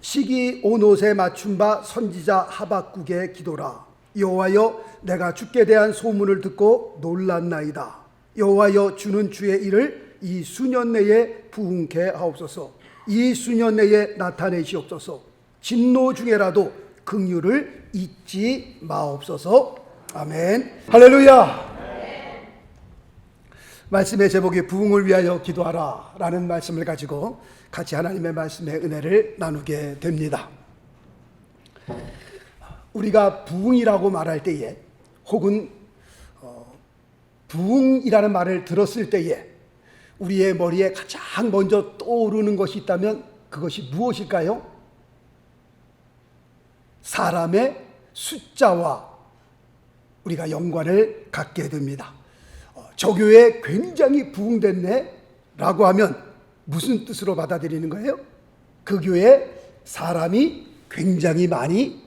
시기 온 옷에 맞춘 바 선지자 하박국의 기도라. 여호와여, 내가 주께 대한 소문을 듣고 놀랐나이다. 여호와여, 주는 주의 일을 이 수년 내에 부응케 하옵소서. 이 수년 내에 나타내시옵소서. 진노 중에라도 긍휼을 잊지 마옵소서. 아멘. 할렐루야. 말씀의 제목이 부흥을 위하여 기도하라 라는 말씀을 가지고 같이 하나님의 말씀의 은혜를 나누게 됩니다. 우리가 부흥이라고 말할 때에, 혹은 부흥이라는 말을 들었을 때에 우리의 머리에 가장 먼저 떠오르는 것이 있다면 그것이 무엇일까요? 사람의 숫자와 우리가 연관을 갖게 됩니다. 저 교회 굉장히 부흥됐네 라고 하면 무슨 뜻으로 받아들이는 거예요? 그 교회에 사람이 굉장히 많이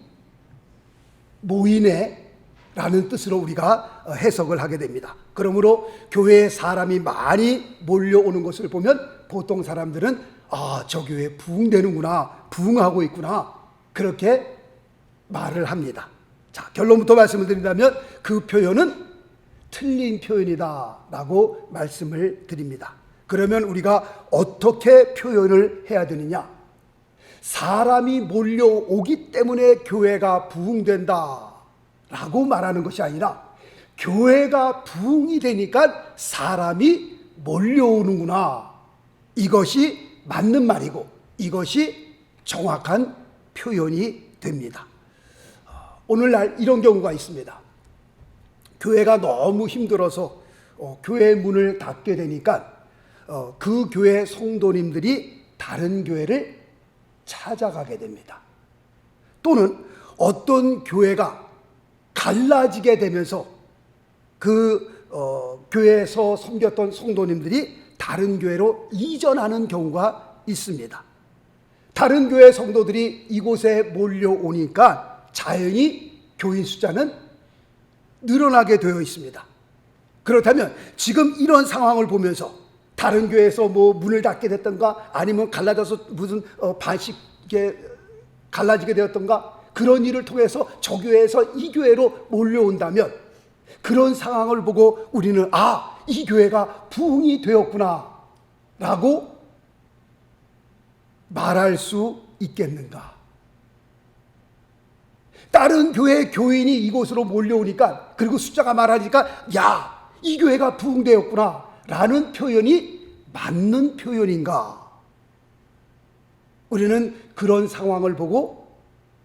모이네 라는 뜻으로 우리가 해석을 하게 됩니다. 그러므로 교회에 사람이 많이 몰려오는 것을 보면 보통 사람들은 저 교회 부흥되는구나, 부흥하고 있구나, 그렇게 말을 합니다. 자, 결론부터 말씀을 드린다면 그 표현은 틀린 표현이다 라고 말씀을 드립니다. 그러면 우리가 어떻게 표현을 해야 되느냐? 사람이 몰려오기 때문에 교회가 부흥된다 라고 말하는 것이 아니라, 교회가 부흥이 되니까 사람이 몰려오는구나, 이것이 맞는 말이고 이것이 정확한 표현이 됩니다. 오늘날 이런 경우가 있습니다. 교회가 너무 힘들어서 교회 문을 닫게 되니까 그 교회 성도님들이 다른 교회를 찾아가게 됩니다. 또는 어떤 교회가 갈라지게 되면서 그 교회에서 섬겼던 성도님들이 다른 교회로 이전하는 경우가 있습니다. 다른 교회 성도들이 이곳에 몰려오니까 자연히 교인 숫자는 늘어나게 되어 있습니다. 그렇다면 지금 이런 상황을 보면서 다른 교회에서 문을 닫게 됐던가, 아니면 갈라져서 무슨 반씩에 갈라지게 되었던가, 그런 일을 통해서 저 교회에서 이 교회로 몰려온다면 그런 상황을 보고 우리는 이 교회가 부흥이 되었구나 라고 말할 수 있겠는가? 다른 교회 교인이 이곳으로 몰려오니까, 그리고 숫자가 많아지니까 이 교회가 부흥되었구나 라는 표현이 맞는 표현인가? 우리는 그런 상황을 보고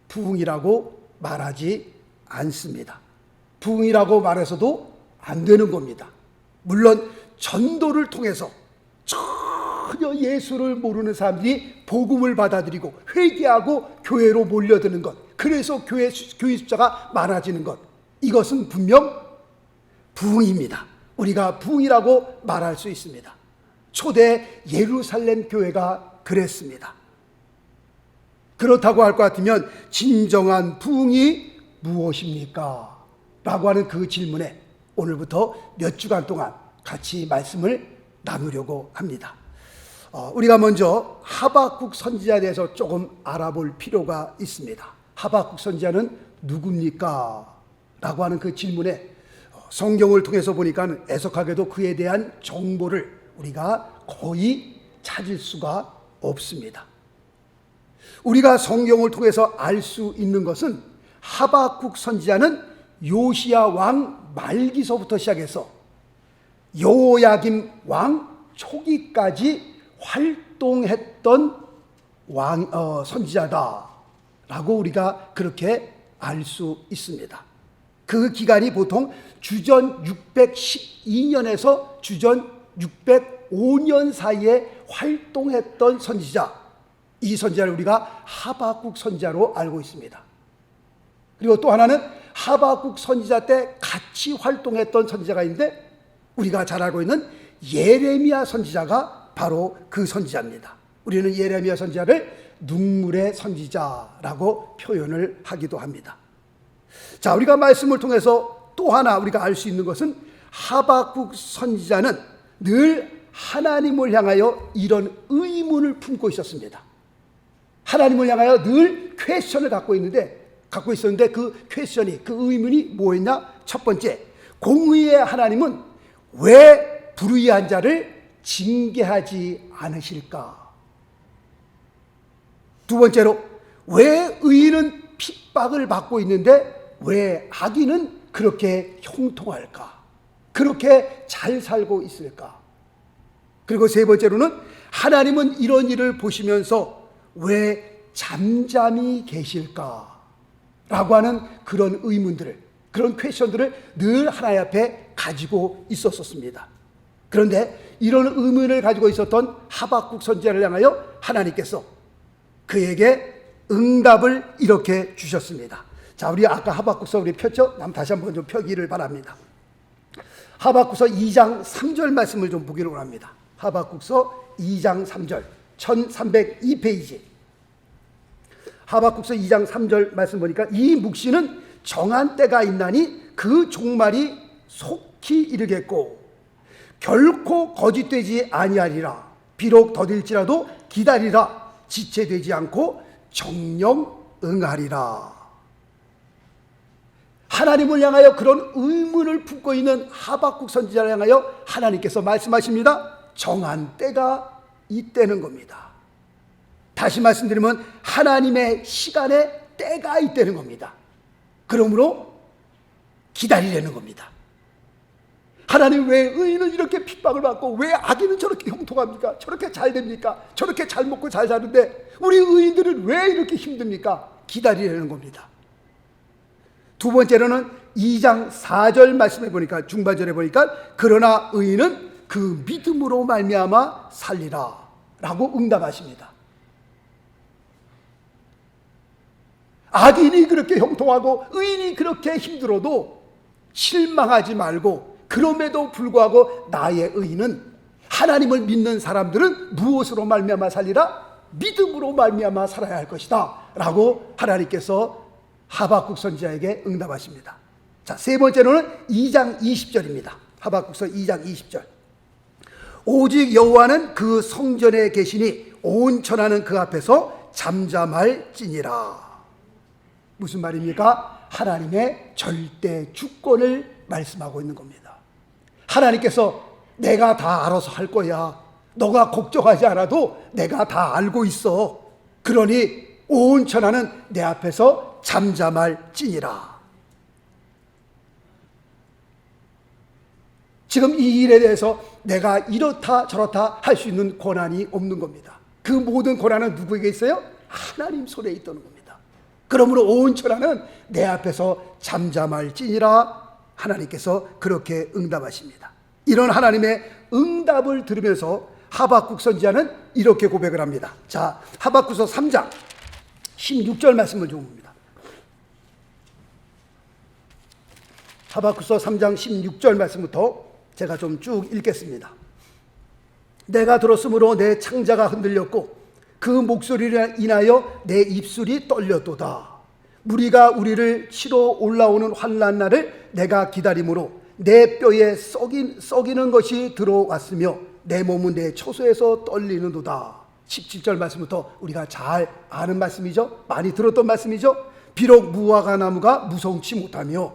부흥이라고 말하지 않습니다. 부흥이라고 말해서도 안 되는 겁니다. 물론 전도를 통해서 전혀 예수를 모르는 사람들이 복음을 받아들이고 회개하고 교회로 몰려드는 것, 그래서 교인 숫자가 많아지는 것, 이것은 분명 부흥입니다. 우리가 부흥이라고 말할 수 있습니다. 초대 예루살렘 교회가 그랬습니다. 그렇다고 할 것 같으면 진정한 부흥이 무엇입니까? 라고 하는 그 질문에 오늘부터 몇 주간 동안 같이 말씀을 나누려고 합니다. 우리가 먼저 하박국 선지자에 대해서 조금 알아볼 필요가 있습니다. 하박국 선지자는 누굽니까? 라고 하는 그 질문에 성경을 통해서 보니까 애석하게도 그에 대한 정보를 우리가 거의 찾을 수가 없습니다. 우리가 성경을 통해서 알 수 있는 것은 하박국 선지자는 요시야 왕 말기서부터 시작해서 여호야김 왕 초기까지 활동했던 선지자다라고 우리가 그렇게 알 수 있습니다. 그 기간이 보통 주전 612년에서 주전 605년 사이에 활동했던 선지자, 이 선지자를 우리가 하박국 선지자로 알고 있습니다. 그리고 또 하나는 하박국 선지자 때 같이 활동했던 선지자가 있는데, 우리가 잘 알고 있는 예레미야 선지자가 바로 그 선지자입니다. 우리는 예레미야 선지자를 눈물의 선지자라고 표현을 하기도 합니다. 자, 우리가 말씀을 통해서 또 하나 우리가 알 수 있는 것은 하박국 선지자는 늘 하나님을 향하여 이런 의문을 품고 있었습니다. 하나님을 향하여 늘 퀘스천을 갖고 있었는데 그 퀘스천이, 그 의문이 뭐였냐? 첫 번째, 공의의 하나님은 왜 불의한 자를 징계하지 않으실까? 두 번째로, 왜 의인은 핍박을 받고 있는데 왜 악인은 그렇게 형통할까? 그렇게 잘 살고 있을까? 그리고 세 번째로는, 하나님은 이런 일을 보시면서 왜 잠잠히 계실까? 라고 하는 그런 의문들을, 그런 퀘스천들을 늘 하나님 앞에 가지고 있었습니다. 그런데 이런 의문을 가지고 있었던 하박국 선지자를 향하여 하나님께서 그에게 응답을 이렇게 주셨습니다. 자, 우리 아까 하박국서 우리 폈죠? 다시 한번 좀 펴기를 바랍니다. 하박국서 2장 3절 말씀을 좀 보기로 합니다. 하박국서 2장 3절 1302페이지. 하박국서 2장 3절 말씀 보니까, 이 묵시는 정한 때가 있나니 그 종말이 속히 이르겠고 결코 거짓되지 아니하리라. 비록 더딜지라도 기다리라. 지체되지 않고 정령 응하리라. 하나님을 향하여 그런 의문을 품고 있는 하박국 선지자를 향하여 하나님께서 말씀하십니다. 정한 때가 있다는 겁니다. 다시 말씀드리면 하나님의 시간에 때가 있다는 겁니다. 그러므로 기다리라는 겁니다. 하나님, 왜 의인은 이렇게 핍박을 받고 왜 악인은 저렇게 형통합니까? 저렇게 잘 됩니까? 저렇게 잘 먹고 잘 사는데 우리 의인들은 왜 이렇게 힘듭니까? 기다리라는 겁니다. 두 번째로는 2장 4절 말씀해 보니까, 중반절에 보니까, 그러나 의인은 그 믿음으로 말미암아 살리라 라고 응답하십니다. 악인이 그렇게 형통하고 의인이 그렇게 힘들어도 실망하지 말고, 그럼에도 불구하고 나의 의인은, 하나님을 믿는 사람들은 무엇으로 말미암아 살리라? 믿음으로 말미암아 살아야 할 것이다 라고 하나님께서 하박국 선지자에게 응답하십니다. 자, 세 번째로는 2장 20절입니다. 하박국서 2장 20절. 오직 여호와는 그 성전에 계시니 온 천하는 그 앞에서 잠잠할지니라. 무슨 말입니까? 하나님의 절대 주권을 말씀하고 있는 겁니다. 하나님께서 내가 다 알아서 할 거야. 너가 걱정하지 않아도 내가 다 알고 있어. 그러니 온 천하는 내 앞에서 잠잠할지니라. 지금 이 일에 대해서 내가 이렇다 저렇다 할 수 있는 권한이 없는 겁니다. 그 모든 권한은 누구에게 있어요? 하나님 손에 있다는 겁니다. 그러므로 온 천하는 내 앞에서 잠잠할지니라. 하나님께서 그렇게 응답하십니다. 이런 하나님의 응답을 들으면서 하박국 선지자는 이렇게 고백을 합니다. 자, 하박국서 3장 16절 말씀을 좀 봅니다. 하박국서 3장 16절 말씀부터 제가 좀 쭉 읽겠습니다. 내가 들었으므로 내 창자가 흔들렸고 그 목소리를 인하여 내 입술이 떨렸도다. 무리가 우리를 치러 올라오는 환난 날을 내가 기다림으로 내 뼈에 썩이는 것이 들어왔으며 내 몸은 내 처소에서 떨리는도다. 17절 말씀부터 우리가 잘 아는 말씀이죠. 많이 들었던 말씀이죠. 비록 무화과 나무가 무성치 못하며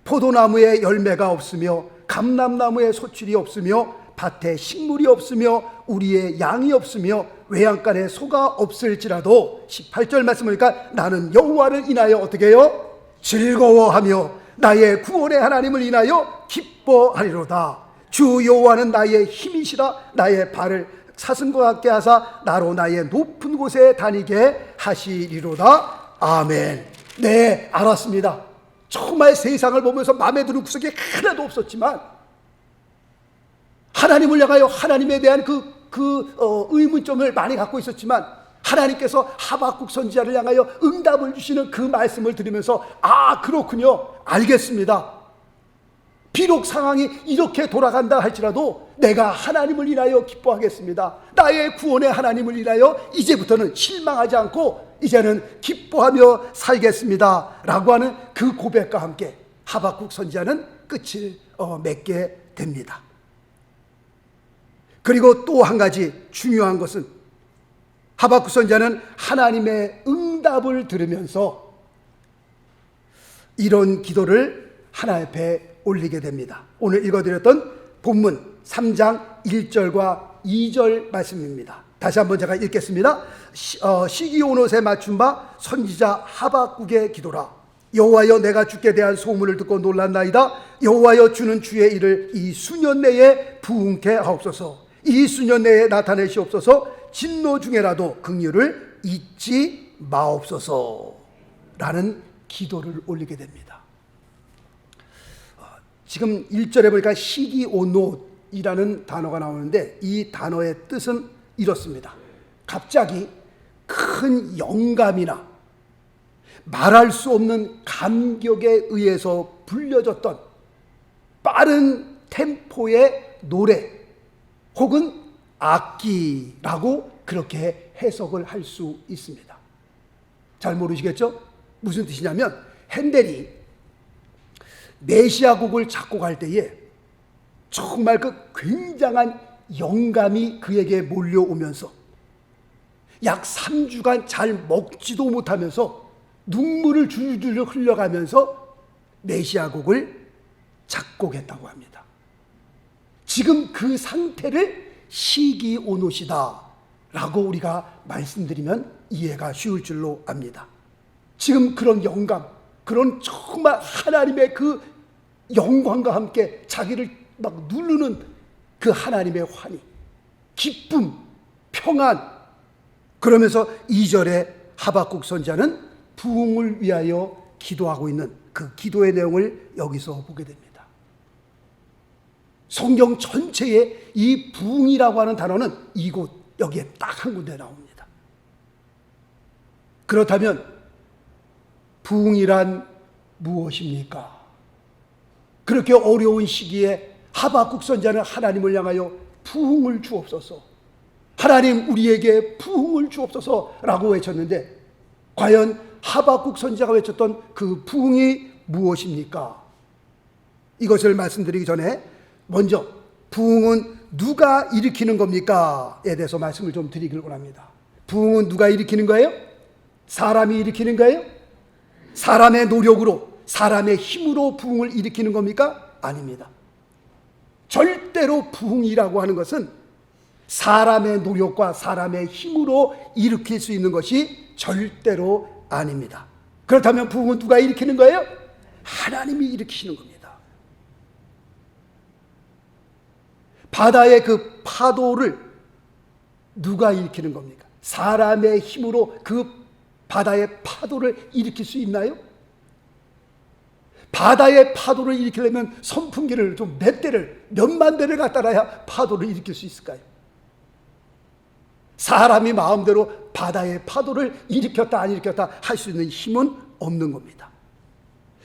포도나무에 열매가 없으며 감람나무에 소출이 없으며 밭에 식물이 없으며 우리의 양이 없으며 외양간에 소가 없을지라도 18절 말씀 보니까 나는 여호와를 인하여 어떻게 해요? 즐거워하며 나의 구원의 하나님을 인하여 기뻐하리로다. 주 여호와는 나의 힘이시라. 나의 발을 사슴과 같게 하사 나로 나의 높은 곳에 다니게 하시리로다. 아멘. 네, 알았습니다. 정말 세상을 보면서 마음에 드는 구석이 하나도 없었지만 하나님을 향하여 하나님에 대한 의문점을 많이 갖고 있었지만 하나님께서 하박국 선지자를 향하여 응답을 주시는 그 말씀을 들으면서 아, 그렇군요. 알겠습니다. 비록 상황이 이렇게 돌아간다 할지라도 내가 하나님을 인하여 기뻐하겠습니다. 나의 구원의 하나님을 인하여 이제부터는 실망하지 않고 이제는 기뻐하며 살겠습니다 라고 하는 그 고백과 함께 하박국 선지자는 끝을 맺게 됩니다. 그리고 또 한 가지 중요한 것은 하박국 선지자는 하나님의 응답을 들으면서 이런 기도를 하나님 앞에 올리게 됩니다. 오늘 읽어드렸던 본문 3장 1절과 2절 말씀입니다. 다시 한번 제가 읽겠습니다. 시기온옷에 맞춘 바 선지자 하박국의 기도라. 여호와여, 내가 주께 대한 소문을 듣고 놀랐나이다. 여호와여, 주는 주의 일을 이 수년 내에 부응케 하옵소서. 이 수년 내에 나타내시옵소서. 진노 중에라도 긍휼을 잊지 마옵소서. 라는 기도를 올리게 됩니다. 지금 1절에 보니까 시기온옷이라는 단어가 나오는데 이 단어의 뜻은 이렇습니다. 갑자기 큰 영감이나 말할 수 없는 감격에 의해서 불려졌던 빠른 템포의 노래 혹은 악기라고 그렇게 해석을 할 수 있습니다. 잘 모르시겠죠? 무슨 뜻이냐면 핸델이 메시아곡을 작곡할 때에 정말 그 굉장한 영감이 그에게 몰려오면서 약 3주간 잘 먹지도 못하면서 눈물을 줄줄 흘려가면서 메시아곡을 작곡했다고 합니다. 지금 그 상태를 시기온옷이다 라고 우리가 말씀드리면 이해가 쉬울 줄로 압니다. 지금 그런 영감, 그런 정말 하나님의 그 영광과 함께 자기를 막 누르는 그 하나님의 환희, 기쁨, 평안, 그러면서 2절에 하박국 선지자는 부흥을 위하여 기도하고 있는 그 기도의 내용을 여기서 보게 됩니다. 성경 전체에 이 부흥이라고 하는 단어는 이곳 여기에 딱 한 군데 나옵니다. 그렇다면 부흥이란 무엇입니까? 그렇게 어려운 시기에 하박국 선지자는 하나님을 향하여 부흥을 주옵소서, 하나님 우리에게 부흥을 주옵소서라고 외쳤는데 과연 하박국 선지자가 외쳤던 그 부흥이 무엇입니까? 이것을 말씀드리기 전에 먼저 부흥은 누가 일으키는 겁니까?에 대해서 말씀을 좀 드리길 원합니다. 부흥은 누가 일으키는 거예요? 사람이 일으키는 거예요? 사람의 노력으로, 사람의 힘으로 부흥을 일으키는 겁니까? 아닙니다. 절대로 부흥이라고 하는 것은 사람의 노력과 사람의 힘으로 일으킬 수 있는 것이 절대로 아닙니다. 그렇다면 부흥은 누가 일으키는 거예요? 하나님이 일으키시는 겁니다. 바다의 그 파도를 누가 일으키는 겁니까? 사람의 힘으로 그 바다의 파도를 일으킬 수 있나요? 바다의 파도를 일으키려면 선풍기를 좀 몇만 대를 갖다 놔야 파도를 일으킬 수 있을까요? 사람이 마음대로 바다의 파도를 일으켰다 안 일으켰다 할 수 있는 힘은 없는 겁니다.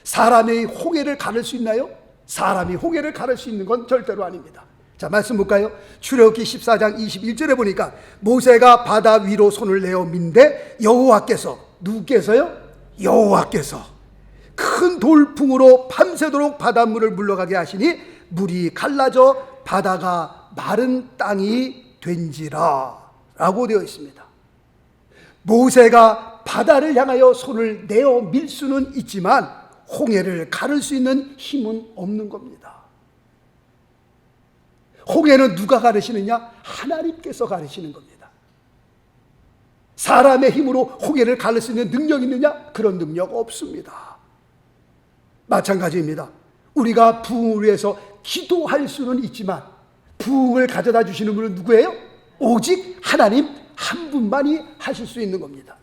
사람의 홍해를 가를 수 있나요? 사람이 홍해를 가를 수 있는 건 절대로 아닙니다. 자, 말씀 볼까요? 출애굽기 14장 21절에 보니까 모세가 바다 위로 손을 내어 민데 여호와께서, 누구께서요? 여호와께서 큰 돌풍으로 밤새도록 바닷물을 물러가게 하시니 물이 갈라져 바다가 마른 땅이 된지라 라고 되어 있습니다. 모세가 바다를 향하여 손을 내어 밀 수는 있지만 홍해를 가를 수 있는 힘은 없는 겁니다. 홍해는 누가 가르시느냐? 하나님께서 가르시는 겁니다. 사람의 힘으로 홍해를 가를 수 있는 능력이 있느냐? 그런 능력 없습니다. 마찬가지입니다. 우리가 부흥을 위해서 기도할 수는 있지만 부흥을 가져다 주시는 분은 누구예요? 오직 하나님 한 분만이 하실 수 있는 겁니다.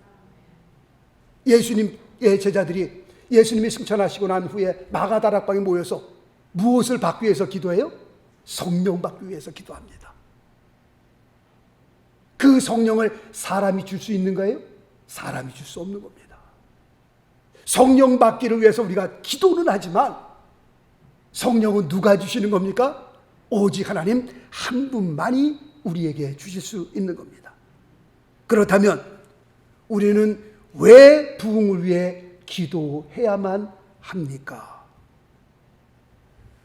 예수님의 제자들이 예수님이 승천하시고 난 후에 마가다락방에 모여서 무엇을 받기 위해서 기도해요? 성령 받기 위해서 기도합니다. 그 성령을 사람이 줄 수 있는 거예요? 사람이 줄 수 없는 겁니다. 성령 받기를 위해서 우리가 기도는 하지만 성령은 누가 주시는 겁니까? 오직 하나님 한 분만이 우리에게 주실 수 있는 겁니다. 그렇다면 우리는 왜 부흥을 위해 기도해야만 합니까?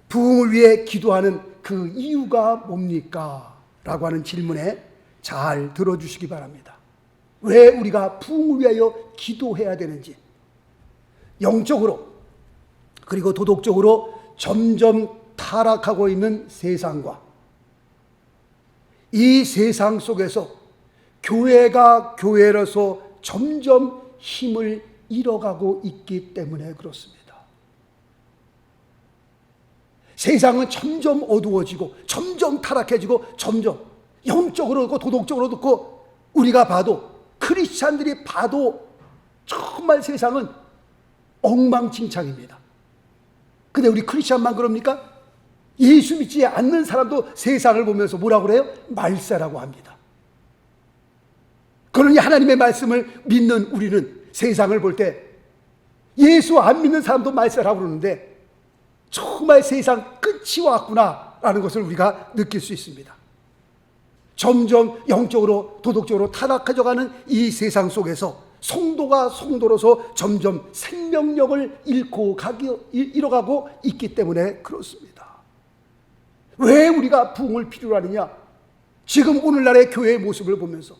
부흥을 위해 기도하는 그 이유가 뭡니까? 라고 하는 질문에 잘 들어주시기 바랍니다. 왜 우리가 부흥을 위하여 기도해야 되는지, 영적으로 그리고 도덕적으로 점점 타락하고 있는 세상과 이 세상 속에서 교회가 교회로서 점점 힘을 잃어가고 있기 때문에 그렇습니다. 세상은 점점 어두워지고 점점 타락해지고 점점 영적으로 그렇고 도덕적으로 그렇고 우리가 봐도 크리스찬들이 봐도 정말 세상은 엉망진창입니다. 근데 우리 크리스찬만 그럽니까? 예수 믿지 않는 사람도 세상을 보면서 뭐라고 그래요? 말세라고 합니다. 그러니 하나님의 말씀을 믿는 우리는 세상을 볼 때 예수 안 믿는 사람도 말세라고 그러는데 정말 세상 끝이 왔구나라는 것을 우리가 느낄 수 있습니다. 점점 영적으로 도덕적으로 타락해져가는 이 세상 속에서 성도가 성도로서 점점 생명력을 잃어가고 있기 때문에 그렇습니다. 왜 우리가 부흥을 필요로 하느냐? 지금 오늘날의 교회의 모습을 보면서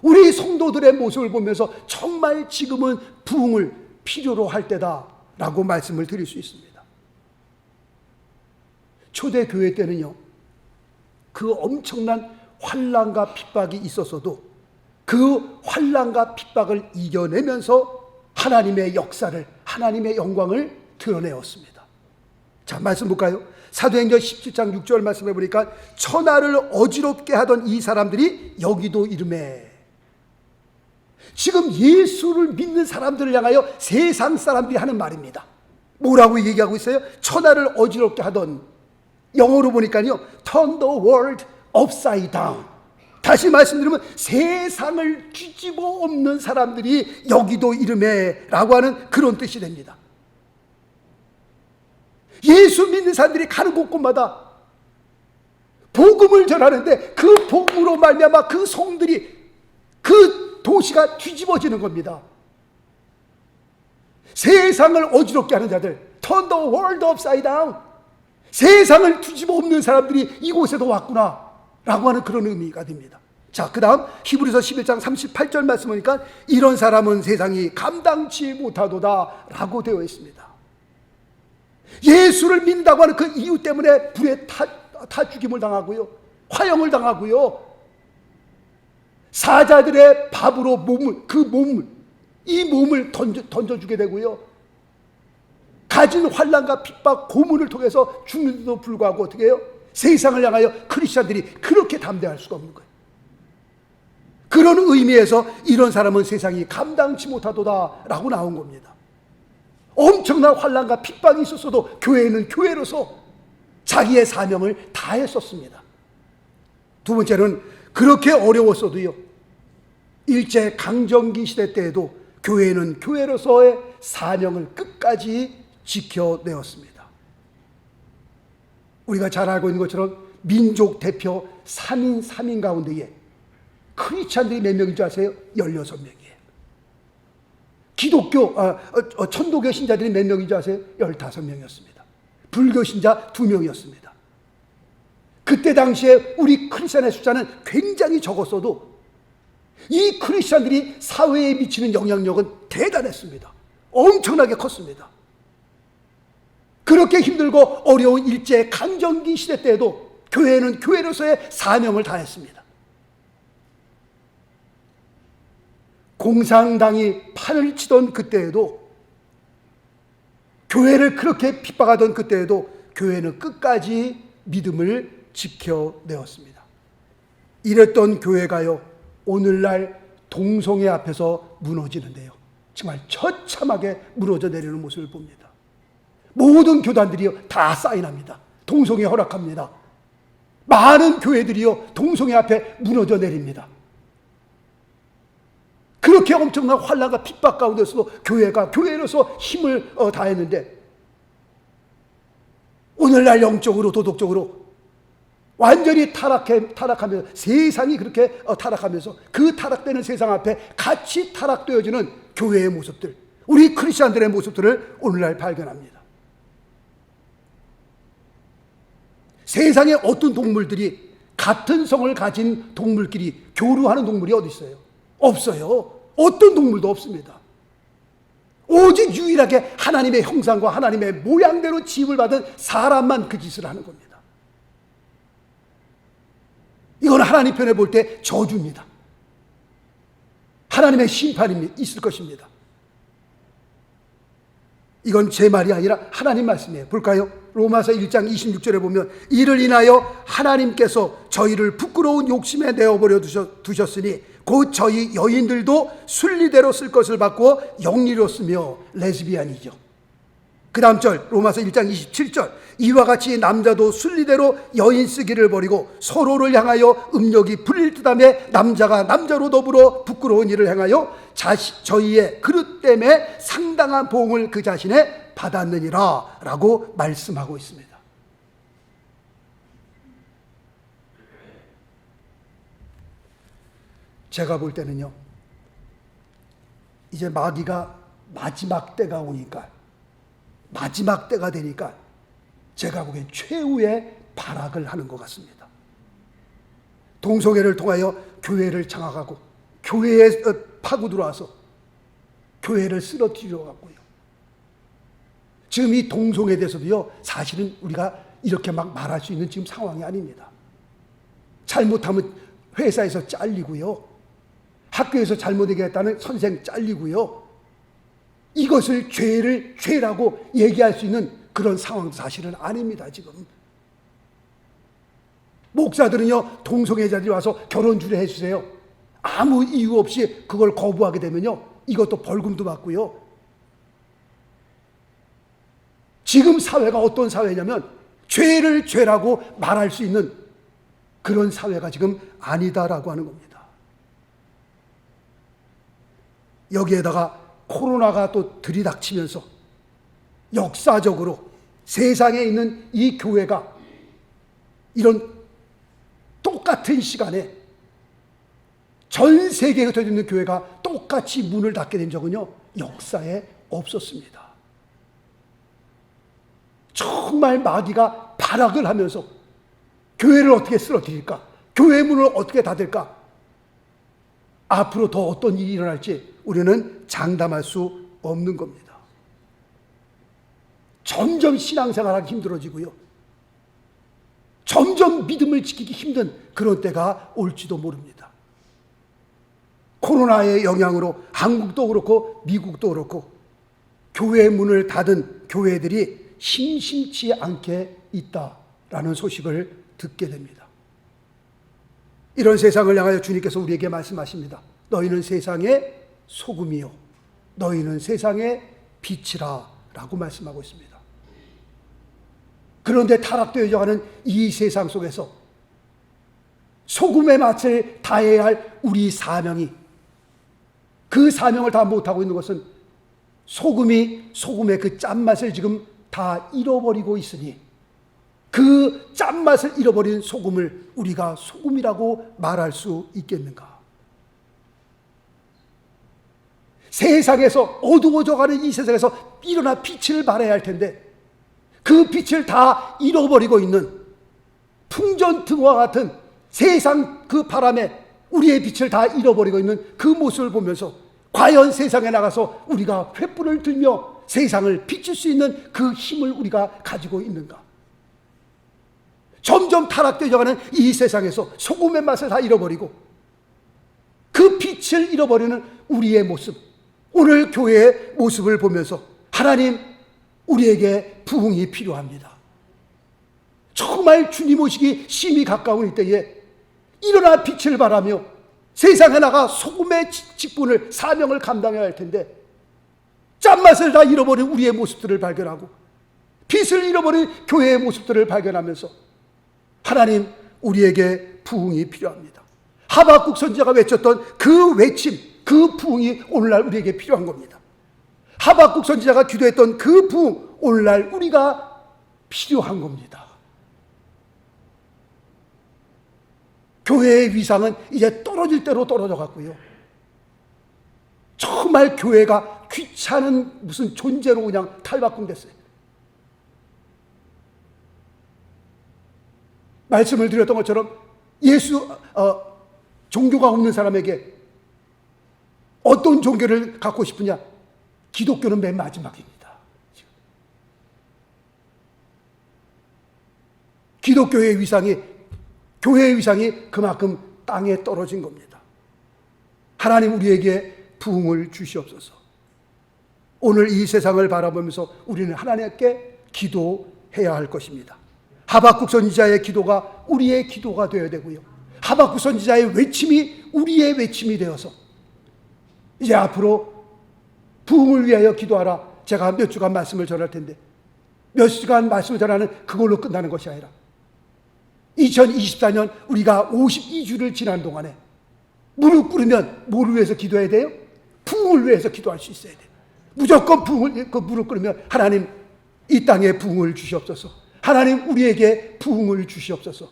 우리 성도들의 모습을 보면서 정말 지금은 부흥을 필요로 할 때다라고 말씀을 드릴 수 있습니다. 초대교회 때는요, 그 엄청난 환난과 핍박이 있었어도 그 환난과 핍박을 이겨내면서 하나님의 역사를, 하나님의 영광을 드러내었습니다. 자, 말씀 볼까요? 사도행전 17장 6절 말씀해 보니까 천하를 어지럽게 하던 이 사람들이 여기도 이르매. 지금 예수를 믿는 사람들을 향하여 세상 사람들이 하는 말입니다. 뭐라고 얘기하고 있어요? 천하를 어지럽게 하던, 영어로 보니까요, turn the world upside down. 다시 말씀드리면 세상을 뒤집어 엎는 사람들이 여기도 이름에 라고 하는 그런 뜻이 됩니다. 예수 믿는 사람들이 가는 곳곳마다 복음을 전하는데 그 복음으로 말미암아 그 성들이, 그 도시가 뒤집어지는 겁니다. 세상을 어지럽게 하는 자들, turn the world upside down. 세상을 뒤집어 엎는 사람들이 이곳에도 왔구나 라고 하는 그런 의미가 됩니다. 자, 그 다음 히브리서 11장 38절 말씀 보니까 이런 사람은 세상이 감당치 못하도다 라고 되어 있습니다. 예수를 믿는다고 하는 그 이유 때문에 불에 타 죽임을 당하고요, 화형을 당하고요, 사자들의 밥으로 이 몸을 던져주게 되고요, 가진 환난과 핍박, 고문을 통해서 죽는데도 불구하고 어떻게 해요? 세상을 향하여 크리스찬들이 그렇게 담대할 수가 없는 거예요. 그런 의미에서 이런 사람은 세상이 감당치 못하도다 라고 나온 겁니다. 엄청난 환난과 핍박이 있었어도 교회는 교회로서 자기의 사명을 다했었습니다. 두 번째는 그렇게 어려웠어도요, 일제 강점기 시대 때에도 교회는 교회로서의 사명을 끝까지 지켜내었습니다. 우리가 잘 알고 있는 것처럼 민족 대표 3인 가운데에 크리스찬들이 몇 명인 줄 아세요? 16명이에요. 천도교 신자들이 몇 명인 줄 아세요? 15명이었습니다. 불교 신자 2명이었습니다. 그때 당시에 우리 크리스찬의 숫자는 굉장히 적었어도 이 크리스찬들이 사회에 미치는 영향력은 대단했습니다. 엄청나게 컸습니다. 그렇게 힘들고 어려운 일제 강점기 시대 때에도 교회는 교회로서의 사명을 다했습니다. 공산당이 판을 치던 그때에도, 교회를 그렇게 핍박하던 그때에도 교회는 끝까지 믿음을 지켜내었습니다. 이랬던 교회가요, 오늘날 동성애 앞에서 무너지는데요, 정말 처참하게 무너져 내리는 모습을 봅니다. 모든 교단들이요 다 사인합니다. 동성애 허락합니다. 많은 교회들이요 동성애 앞에 무너져 내립니다. 그렇게 엄청난 환난과 핍박 가운데서도 교회가 교회로서 힘을 다했는데, 오늘날 영적으로 도덕적으로 완전히 타락하면서, 세상이 그렇게 타락하면서 그 타락되는 세상 앞에 같이 타락되어지는 교회의 모습들, 우리 크리스찬들의 모습들을 오늘날 발견합니다. 세상에 어떤 동물들이, 같은 성을 가진 동물끼리 교류하는 동물이 어디 있어요? 없어요. 어떤 동물도 없습니다. 오직 유일하게 하나님의 형상과 하나님의 모양대로 지음을 받은 사람만 그 짓을 하는 겁니다. 이건 하나님 편에 볼 때 저주입니다. 하나님의 심판이 있을 것입니다. 이건 제 말이 아니라 하나님 말씀이에요. 볼까요? 로마서 1장 26절에 보면 이를 인하여 하나님께서 저희를 부끄러운 욕심에 내어버려 두셨으니 곧 저희 여인들도 순리대로 쓸 것을 바꾸어 영리로 쓰며 레즈비안이죠. 그 다음 절 로마서 1장 27절 이와 같이 남자도 순리대로 여인 쓰기를 버리고 서로를 향하여 음욕이 불릴 듯하며 남자가 남자로 더불어 부끄러운 일을 행하여 저희의 그릇 때문에 상당한 보응을 그 자신에 받았느니라 라고 말씀하고 있습니다. 제가 볼 때는요, 이제 마귀가 마지막 때가 오니까, 마지막 때가 되니까 제가 보기엔 최후의 발악을 하는 것 같습니다. 동성애를 통하여 교회를 장악하고 교회에 파고 들어와서 교회를 쓰러뜨리려 갖고요. 지금 이 동성애에 대해서도요, 사실은 우리가 이렇게 막 말할 수 있는 지금 상황이 아닙니다. 잘못하면 회사에서 잘리고요, 학교에서 잘못 얘기했다는 선생 잘리고요, 이것을 죄라고 얘기할 수 있는 그런 상황도 사실은 아닙니다. 지금 목사들은요, 동성애자들이 와서 결혼 주례해 주세요, 아무 이유 없이 그걸 거부하게 되면요, 이것도 벌금도 받고요. 지금 사회가 어떤 사회냐면 죄를 죄라고 말할 수 있는 그런 사회가 지금 아니다라고 하는 겁니다. 여기에다가 코로나가 또 들이닥치면서 역사적으로 세상에 있는 이 교회가 이런 똑같은 시간에 전 세계에 흩어져 있는 교회가 똑같이 문을 닫게 된 적은요, 역사에 없었습니다. 정말 마귀가 발악을 하면서 교회를 어떻게 쓰러뜨릴까, 교회 문을 어떻게 닫을까, 앞으로 더 어떤 일이 일어날지 우리는 장담할 수 없는 겁니다. 점점 신앙생활하기 힘들어지고요, 점점 믿음을 지키기 힘든 그런 때가 올지도 모릅니다. 코로나의 영향으로 한국도 그렇고 미국도 그렇고 교회 문을 닫은 교회들이 심심치 않게 있다라는 소식을 듣게 됩니다. 이런 세상을 향하여 주님께서 우리에게 말씀하십니다. 너희는 세상의 소금이요 너희는 세상의 빛이라 라고 말씀하고 있습니다. 그런데 타락되어져 가는 이 세상 속에서 소금의 맛을 다해야 할 우리 사명이, 그 사명을 다 못하고 있는 것은 소금이 소금의 그 짠맛을 지금 다 잃어버리고 있으니 그 짠맛을 잃어버린 소금을 우리가 소금이라고 말할 수 있겠는가? 세상에서 어두워져가는 이 세상에서 일어나 빛을 발해야 할 텐데 그 빛을 다 잃어버리고 있는 풍전등화 같은 세상 그 바람에 우리의 빛을 다 잃어버리고 있는 그 모습을 보면서 과연 세상에 나가서 우리가 횃불을 들며 세상을 비출 수 있는 그 힘을 우리가 가지고 있는가? 점점 타락되어가는 이 세상에서 소금의 맛을 다 잃어버리고 그 빛을 잃어버리는 우리의 모습, 오늘 교회의 모습을 보면서 하나님, 우리에게 부흥이 필요합니다. 정말 주님 오시기 심히 가까운 이때에 일어나 빛을 발하며 세상에 나가 소금의 직분을, 사명을 감당해야 할 텐데 짠맛을 다 잃어버린 우리의 모습들을 발견하고 빛을 잃어버린 교회의 모습들을 발견하면서 하나님, 우리에게 부흥이 필요합니다. 하박국 선지자가 외쳤던 그 외침, 그 부흥이 오늘날 우리에게 필요한 겁니다. 하박국 선지자가 기도했던 그 부흥, 오늘날 우리가 필요한 겁니다. 교회의 위상은 이제 떨어질 대로 떨어져 갔고요, 정말 교회가 귀찮은 무슨 존재로 그냥 탈바꿈됐어요. 말씀을 드렸던 것처럼 종교가 없는 사람에게 어떤 종교를 갖고 싶으냐? 기독교는 맨 마지막입니다. 기독교의 위상이, 교회의 위상이 그만큼 땅에 떨어진 겁니다. 하나님 우리에게 부흥을 주시옵소서. 오늘 이 세상을 바라보면서 우리는 하나님께 기도해야 할 것입니다. 하박국 선지자의 기도가 우리의 기도가 되어야 되고요. 하박국 선지자의 외침이 우리의 외침이 되어서 이제 앞으로 부흥을 위하여 기도하라. 제가 몇 주간 말씀을 전할 텐데 몇 주간 말씀을 전하는 그걸로 끝나는 것이 아니라 2024년 우리가 52주를 지난 동안에 무릎 꿇으면 뭐를 위해서 기도해야 돼요? 부흥을 위해서 기도할 수 있어야 돼요. 무조건 부흥을, 무릎 꿇으면 하나님 이 땅에 부흥을 주시옵소서. 하나님 우리에게 부흥을 주시옵소서.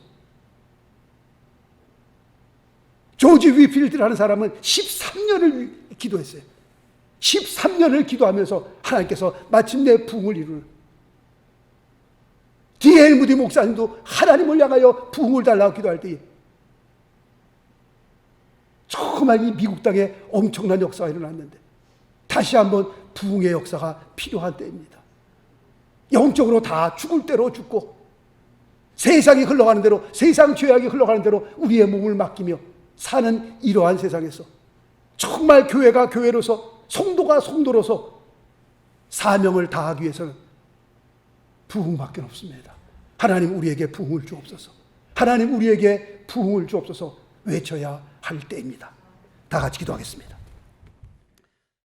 조지 위필드라는 사람은 13년을 기도했어요. 13년을 기도하면서 하나님께서 마침내 부흥을 이루는, D.L. 무디 목사님도 하나님을 향하여 부흥을 달라고 기도할 때에 정말 이 미국 땅에 엄청난 역사가 일어났는데 다시 한번 부흥의 역사가 필요한 때입니다. 영적으로 다 죽을 대로 죽고 세상이 흘러가는 대로, 세상 죄악이 흘러가는 대로 우리의 몸을 맡기며 사는 이러한 세상에서 정말 교회가 교회로서, 성도가 성도로서 사명을 다하기 위해서는 부흥밖에 없습니다. 하나님 우리에게 부흥을 주옵소서. 하나님 우리에게 부흥을 주옵소서 외쳐야 할 때입니다. 다 같이 기도하겠습니다.